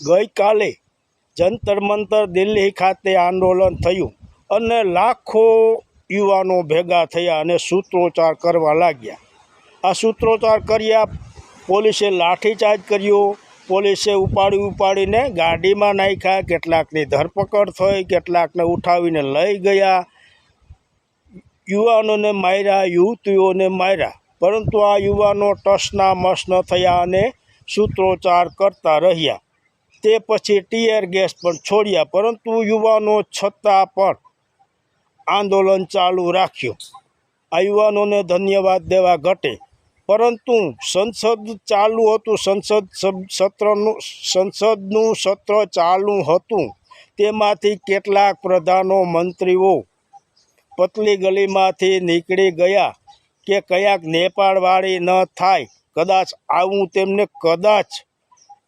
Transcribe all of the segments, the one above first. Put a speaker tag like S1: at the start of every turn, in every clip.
S1: ગઈકાલે જંતર મંતર દિલ્હી ખાતે આંદોલન થયું અને લાખો યુવાનો ભેગા થયા અને સૂત્રોચ્ચાર કરવા લાગ્યા। આ સૂત્રોચ્ચાર કર્યા, પોલીસે લાઠીચાર્જ કર્યો, પોલીસે ઉપાડીને ગાડીમાં નાખ્યા, કેટલાકની ધરપકડ થઈ, કેટલાકને ઉઠાવીને લઈ ગયા, યુવાનોને માર્યા, યુવતીઓને માર્યા, પરંતુ આ યુવાનો ટસના મસ ન થયા અને સૂત્રોચ્ચાર કરતા રહ્યા। તે પછી ટીયર ગેસ પણ છોડ્યા, પરંતુ યુવાનો છતાં પણ આંદોલન ચાલુ રાખ્યું। આ યુવાનોને ધન્યવાદ દેવા ઘટે, પરંતુ સંસદ ચાલુ હતું, સંસદનું સત્ર ચાલુ હતું। તેમાંથી કેટલાક પ્રધાનો, મંત્રીઓ પતલી ગલીમાંથી નીકળી ગયા કે કયાક નેપાળવાળી ન થાય, કદાચ આવું તેમને કદાચ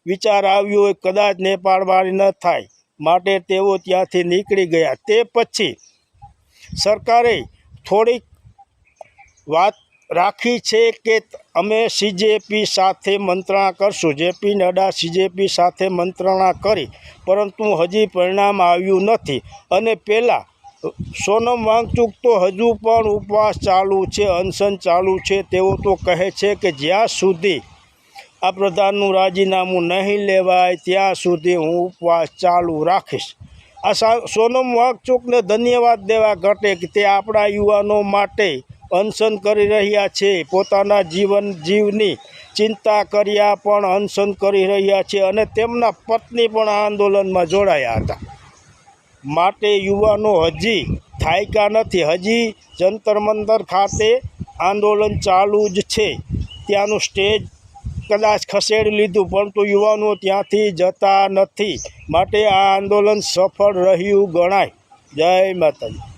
S1: વિચાર આવ્યો હોય, કદાચ નેપાળવાળી ન થાય માટે તેઓ ત્યાંથી નીકળી ગયા। તે પછી સરકારે થોડીક વાત રાખી છે કે અમે CJP સાથે મંત્રણા કરશું। જેપી નડ્ડા CJP સાથે મંત્રણા કરી, પરંતુ હજી પરિણામ આવ્યું નથી। અને પહેલાં સોનમ વાંગચુક તો હજુ પણ ઉપવાસ ચાલુ છે, અનશન ચાલુ છે। તેઓ તો કહે છે કે જ્યાં સુધી આ પ્રધાનનું રાજીનામું નહીં લેવાય ત્યાં સુધી હું ઉપવાસ ચાલુ રાખીશ। આ સોનમ વાંગચુકને ધન્યવાદ દેવા ઘટે કે તે આપણા યુવાનો માટે અનશન કરી રહ્યા છે, પોતાના જીવની ચિંતા કર્યા પણ અનશન કરી રહ્યા છે, અને તેમના પત્ની પણ આ આંદોલનમાં જોડાયા હતા। માટે યુવાનો હજી થાક્યા નથી, હજી જંતર મંતર ખાતે આંદોલન ચાલુ જ છે। ત્યાંનું સ્ટેજ કદાચ ખસેડી લીધું, પરંતુ યુવાનો ત્યાંથી જતા નથી, માટે આ આંદોલન સફળ રહ્યું ગણાય। જય માતાજી।